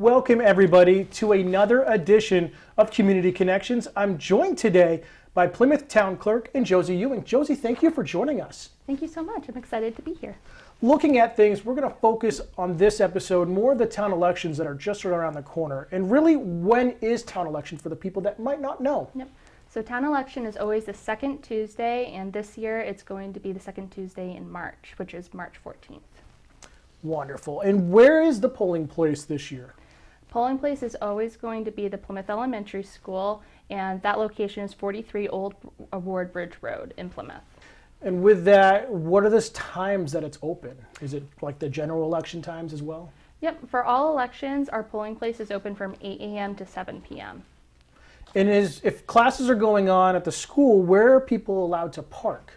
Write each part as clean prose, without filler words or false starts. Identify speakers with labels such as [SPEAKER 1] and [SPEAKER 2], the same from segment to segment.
[SPEAKER 1] welcome everybody to another edition of Community Connections. I'm joined today by Plymouth Town Clerk and Josie Ewing. Josie, thank you for joining us.
[SPEAKER 2] Thank you so much. I'm excited to be here.
[SPEAKER 1] Looking at things, we're going to focus on this episode more of the town elections that are just around the corner. And really, when is town election for the people that might not know?
[SPEAKER 2] Yep. So town election is always the second Tuesday, and this year it's going to be the second Tuesday in March, which is March 14th.
[SPEAKER 1] Wonderful. And where is the polling place this year?
[SPEAKER 2] Polling place is always going to be the Plymouth Elementary School, and that location is 43 Old Award Bridge Road in Plymouth.
[SPEAKER 1] And with that, what are the times that it's open? Is it like the general election times as well?
[SPEAKER 2] Yep. For all elections, our polling place is open from 8 a.m. to 7 p.m.
[SPEAKER 1] And if classes are going on at the school, where are people allowed to park?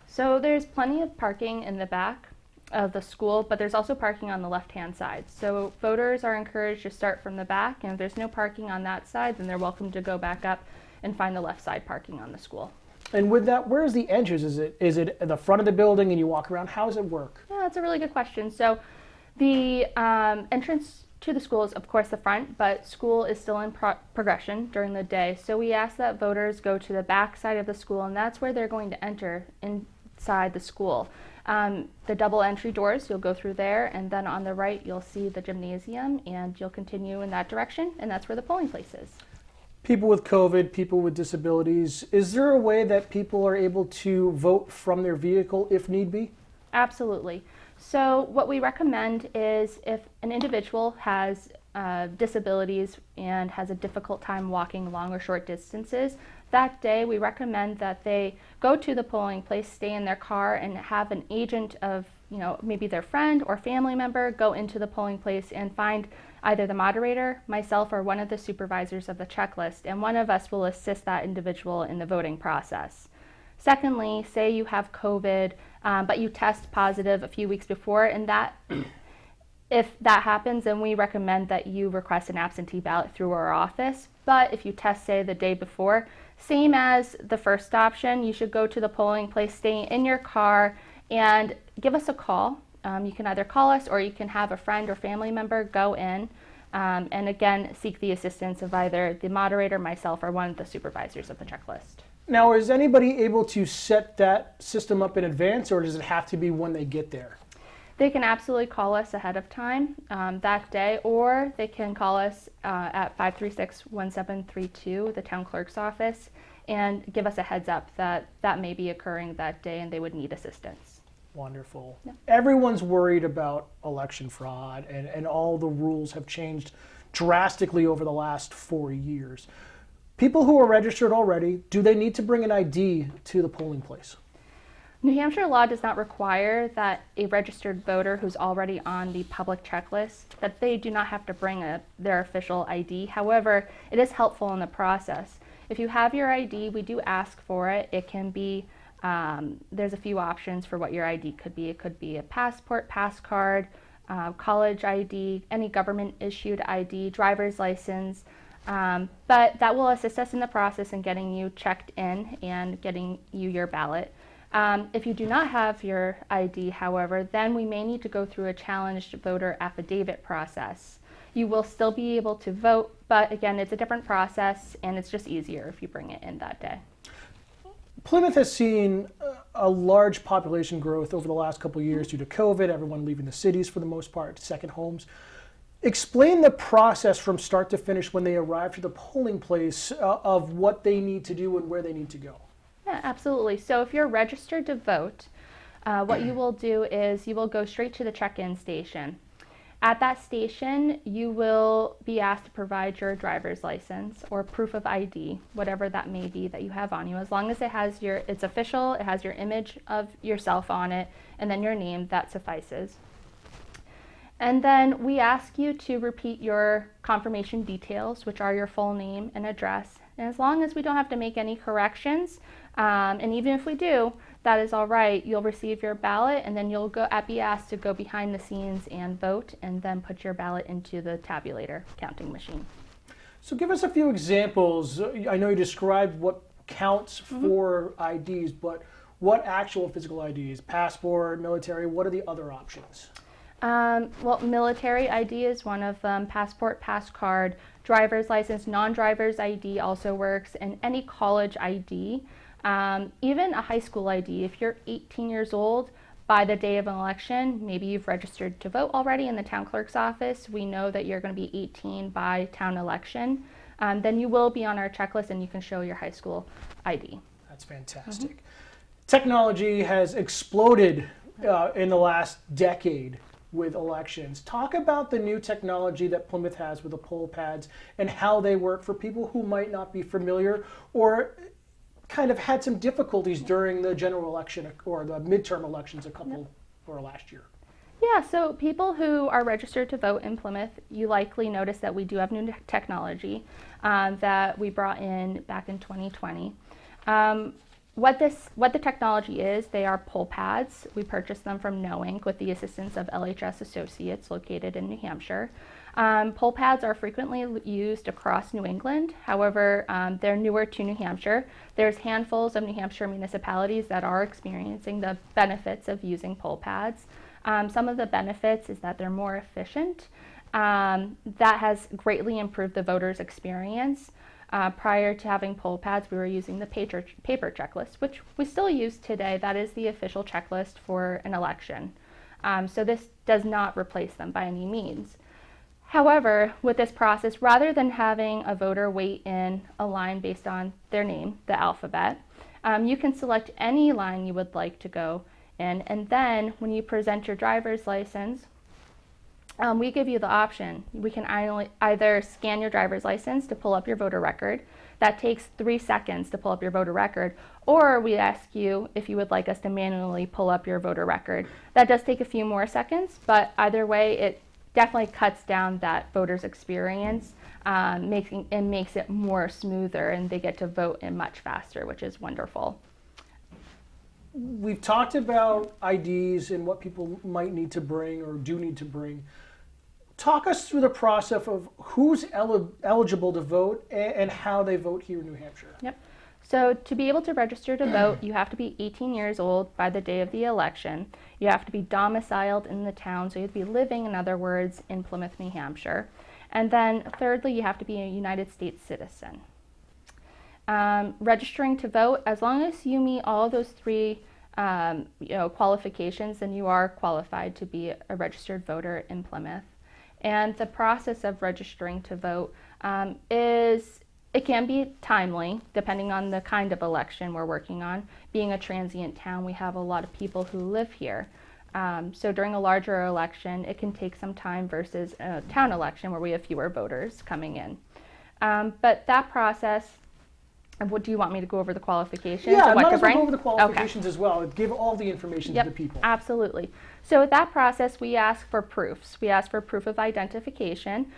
[SPEAKER 2] So there's plenty of parking in the back of the school, but there's also parking on the left-hand side. So voters are encouraged to start from the back, and if there's no parking on that side, then they're welcome to go back up and find the left side parking on the school.
[SPEAKER 1] And with that, where's the entrance? Is it at the front of the building and you walk around? How does it work?
[SPEAKER 2] Yeah, that's a really good question. So the entrance to the school is, of course, the front, but school is still in progression during the day. So we ask that voters go to the back side of the school, and that's where they're going to enter inside the school. The double entry doors, you'll go through there, and then on the right, you'll see the gymnasium, and you'll continue in that direction, and that's where the polling place is.
[SPEAKER 1] People with COVID, people with disabilities, is there a way that people are able to vote from their vehicle if need be?
[SPEAKER 2] Absolutely. So what we recommend is if an individual has disabilities and has a difficult time walking long or short distances, that day we recommend that they go to the polling place, stay in their car, and have an agent of, maybe their friend or family member go into the polling place and find either the moderator, myself, or one of the supervisors of the checklist, and one of us will assist that individual in the voting process. Secondly, say you have COVID, but you test positive a few weeks before, and if that happens, then we recommend that you request an absentee ballot through our office. But if you test, say, the day before, same as the first option, you should go to the polling place, stay in your car, and give us a call. You can either call us or you can have a friend or family member go in and again seek the assistance of either the moderator, myself, or one of the supervisors of the checklist.
[SPEAKER 1] Now, is anybody able to set that system up in advance, or does it have to be when they get there?
[SPEAKER 2] They can absolutely call us ahead of time that day, or they can call us at 536-1732, the town clerk's office, and give us a heads up that that may be occurring that day and they would need assistance.
[SPEAKER 1] Wonderful.
[SPEAKER 2] Yeah.
[SPEAKER 1] Everyone's worried about election fraud, and all the rules have changed drastically over the last 4 years. People who are registered already, do they need to bring an ID to the polling place?
[SPEAKER 2] New Hampshire law does not require that a registered voter who's already on the public checklist, that they do not have to bring their official ID. However, it is helpful in the process. If you have your ID, we do ask for it. It can be, there's a few options for what your ID could be. It could be a passport, pass card, college ID, any government issued ID, driver's license. But that will assist us in the process in getting you checked in and getting you your ballot. If you do not have your ID, however, then we may need to go through a challenged voter affidavit process. You will still be able to vote, but again, it's a different process and it's just easier if you bring it in that day.
[SPEAKER 1] Plymouth has seen a large population growth over the last couple of years due to COVID, everyone leaving the cities for the most part, second homes. Explain the process from start to finish when they arrive to the polling place of what they need to do and where they need to go.
[SPEAKER 2] Yeah, absolutely. So if you're registered to vote, what you will do is you will go straight to the check-in station. At that station, you will be asked to provide your driver's license or proof of ID, whatever that may be that you have on you. As long as it's official, it has your image of yourself on it, and then your name, that suffices. And then we ask you to repeat your confirmation details, which are your full name and address. And as long as we don't have to make any corrections, and even if we do, that is all right. You'll receive your ballot, and then you'll be asked to go behind the scenes and vote, and then put your ballot into the tabulator counting machine.
[SPEAKER 1] So give us a few examples. I know you described what counts for IDs, but what actual physical IDs? Passport, military, what are the other options?
[SPEAKER 2] Well, military ID is one of them, passport, pass card, driver's license, non-driver's ID also works, and any college ID, even a high school ID. If you're 18 years old by the day of an election, maybe you've registered to vote already in the town clerk's office, we know that you're going to be 18 by town election, then you will be on our checklist and you can show your high school ID.
[SPEAKER 1] That's fantastic. Technology has exploded in the last decade with elections. Talk about the new technology that Plymouth has with the poll pads and how they work for people who might not be familiar or kind of had some difficulties during the general election or the midterm elections or last year.
[SPEAKER 2] Yeah, so people who are registered to vote in Plymouth, you likely notice that we do have new technology that we brought in back in 2020. What the technology is, they are poll pads. We purchased them from Knowink with the assistance of LHS Associates located in New Hampshire. Poll pads are frequently used across New England. However, they're newer to New Hampshire. There's handfuls of New Hampshire municipalities that are experiencing the benefits of using poll pads. Some of the benefits is that they're more efficient. That has greatly improved the voter's experience. Prior to having poll pads, we were using the paper checklist, which we still use today. That is the official checklist for an election. So this does not replace them by any means. However, with this process, rather than having a voter wait in a line based on their name, the alphabet, you can select any line you would like to go in, and then when you present your driver's license, we give you the option. We can either scan your driver's license to pull up your voter record. That takes 3 seconds to pull up your voter record. Or we ask you if you would like us to manually pull up your voter record. That does take a few more seconds, but either way, it definitely cuts down that voter's experience, makes it more smoother, and they get to vote in much faster, which is wonderful.
[SPEAKER 1] We've talked about IDs and what people might need to bring or do need to bring. Talk us through the process of who's eligible to vote and how they vote here in New Hampshire.
[SPEAKER 2] Yep. So to be able to register to vote, you have to be 18 years old by the day of the election. You have to be domiciled in the town, so you have to be living, in other words, in Plymouth, New Hampshire. And then thirdly, you have to be a United States citizen. Registering to vote, as long as you meet all of those three qualifications, then you are qualified to be a registered voter in Plymouth. And the process of registering to vote it can be timely, depending on the kind of election we're working on. Being a transient town, we have a lot of people who live here. So during a larger election, it can take some time versus a town election where we have fewer voters coming in. But that process, what do you want me to go over the qualifications?
[SPEAKER 1] Yeah,
[SPEAKER 2] what
[SPEAKER 1] might
[SPEAKER 2] to
[SPEAKER 1] as well
[SPEAKER 2] bring?
[SPEAKER 1] go over the qualifications
[SPEAKER 2] Okay.
[SPEAKER 1] as well. Give all the information
[SPEAKER 2] Yep,
[SPEAKER 1] to the people.
[SPEAKER 2] absolutely. So with that process, we ask for proofs. We ask for proof of identification.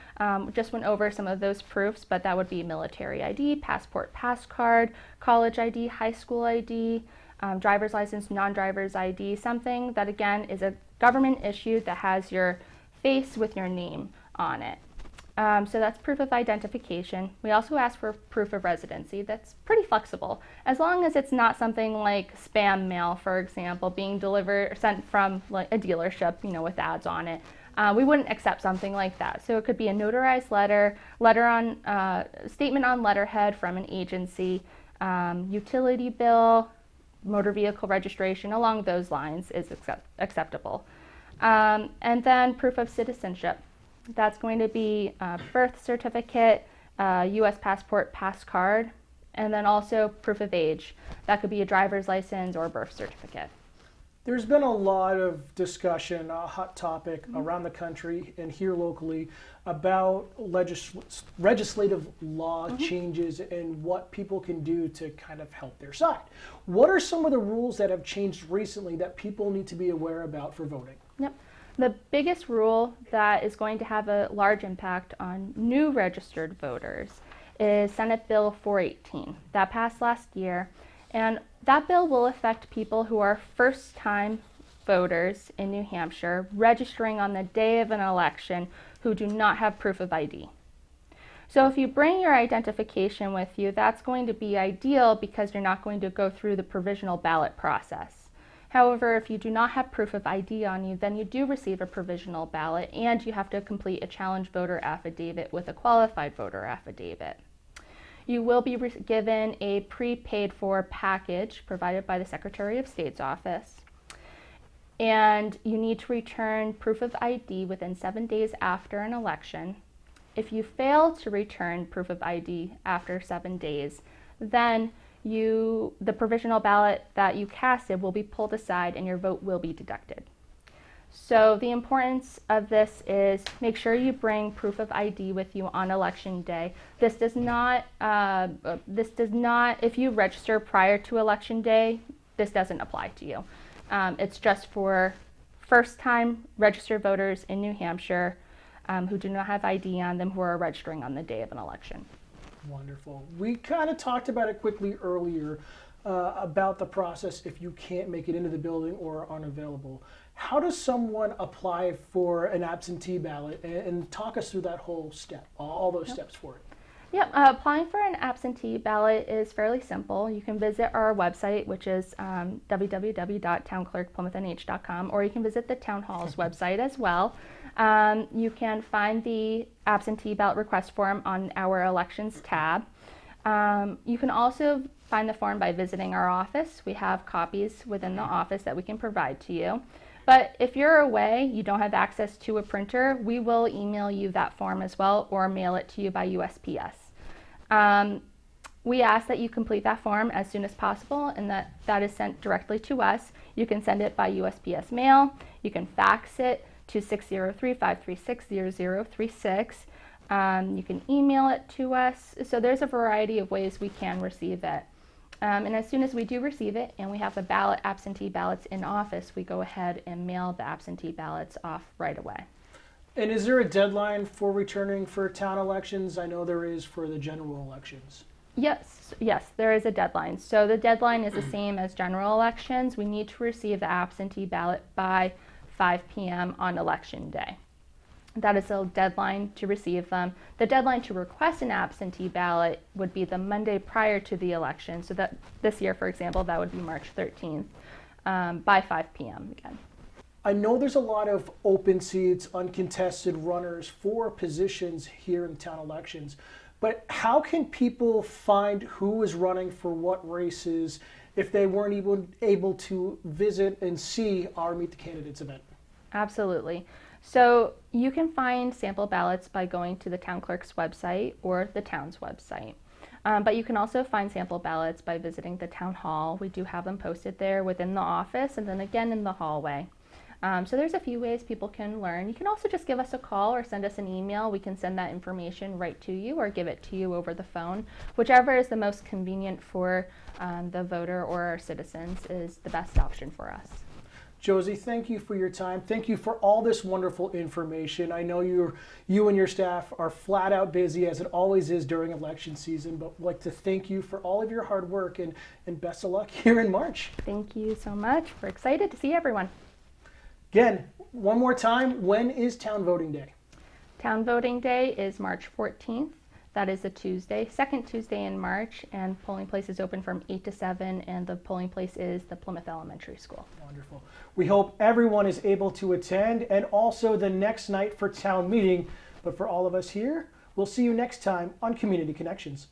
[SPEAKER 2] Just went over some of those proofs, but that would be military ID, passport, pass card, college ID, high school ID, driver's license, non-driver's ID, something that again is a government issue that has your face with your name on it. So that's proof of identification. We also ask for proof of residency. That's pretty flexible, as long as it's not something like spam mail, for example, being sent from like a dealership, with ads on it. We wouldn't accept something like that. So it could be a notarized statement on letterhead from an agency, utility bill, motor vehicle registration, along those lines is acceptable. And then proof of citizenship. That's going to be a birth certificate, U.S. passport, pass card, and then also proof of age. That could be a driver's license or a birth certificate.
[SPEAKER 1] There's been a lot of discussion, a hot topic around the country and here locally about legislative law changes and what people can do to kind of help their side. What are some of the rules that have changed recently that people need to be aware about for voting?
[SPEAKER 2] Yep. The biggest rule that is going to have a large impact on new registered voters is Senate Bill 418. That passed last year, and that bill will affect people who are first-time voters in New Hampshire registering on the day of an election who do not have proof of ID. So if you bring your identification with you, that's going to be ideal because you're not going to go through the provisional ballot process. However, if you do not have proof of ID on you, then you do receive a provisional ballot and you have to complete a challenge voter affidavit with a qualified voter affidavit. You will be given a prepaid for package provided by the Secretary of State's office. And you need to return proof of ID within 7 days after an election. If you fail to return proof of ID after 7 days, then the provisional ballot that you casted will be pulled aside and your vote will be deducted. So the importance of this is make sure you bring proof of ID with you on election day. This does not, if you register prior to election day, this doesn't apply to you. It's just for first-time registered voters in New Hampshire who do not have ID on them who are registering on the day of an election.
[SPEAKER 1] Wonderful. We kind of talked about it quickly earlier about the process if you can't make it into the building or are unavailable. How does someone apply for an absentee ballot? And talk us through that whole step, all those steps for it.
[SPEAKER 2] Yep, applying for an absentee ballot is fairly simple. You can visit our website, which is www.townclerkplymouthnh.com, or you can visit the Town Hall's website as well. You can find the absentee ballot request form on our elections tab. You can also find the form by visiting our office. We have copies within the office that we can provide to you. But if you're away, you don't have access to a printer, we will email you that form as well or mail it to you by USPS. We ask that you complete that form as soon as possible and that is sent directly to us. You can send it by USPS mail. You can fax it to 603-536-0036. You can email it to us. So there's a variety of ways we can receive it. And as soon as we do receive it and we have the absentee ballots in office, we go ahead and mail the absentee ballots off right away.
[SPEAKER 1] And is there a deadline for returning for town elections? I know there is for the general elections.
[SPEAKER 2] Yes, there is a deadline. So the deadline is the same as general elections. We need to receive the absentee ballot by 5 p.m. on election day. That is the deadline to receive them. The deadline to request an absentee ballot would be the Monday prior to the election. So that this year, for example, that would be March 13th by 5 p.m. again.
[SPEAKER 1] I know there's a lot of open seats, uncontested runners for positions here in town elections, but how can people find who is running for what races if they weren't able to visit and see our Meet the Candidates event?
[SPEAKER 2] Absolutely. So you can find sample ballots by going to the town clerk's website or the town's website. But you can also find sample ballots by visiting the town hall. We do have them posted there within the office and then again in the hallway. So there's a few ways people can learn. You can also just give us a call or send us an email. We can send that information right to you or give it to you over the phone. Whichever is the most convenient for the voter or our citizens is the best option for us.
[SPEAKER 1] Josie, thank you for your time. Thank you for all this wonderful information. I know you and your staff are flat out busy, as it always is during election season, but I'd like to thank you for all of your hard work and best of luck here in March.
[SPEAKER 2] Thank you so much. We're excited to see everyone.
[SPEAKER 1] Again, one more time, when is Town Voting Day?
[SPEAKER 2] Town Voting Day is March 14th. That is a Tuesday, second Tuesday in March, and polling place is open from 8 to 7, and the polling place is the Plymouth Elementary School.
[SPEAKER 1] Wonderful. We hope everyone is able to attend and also the next night for town meeting. But for all of us here, we'll see you next time on Community Connections.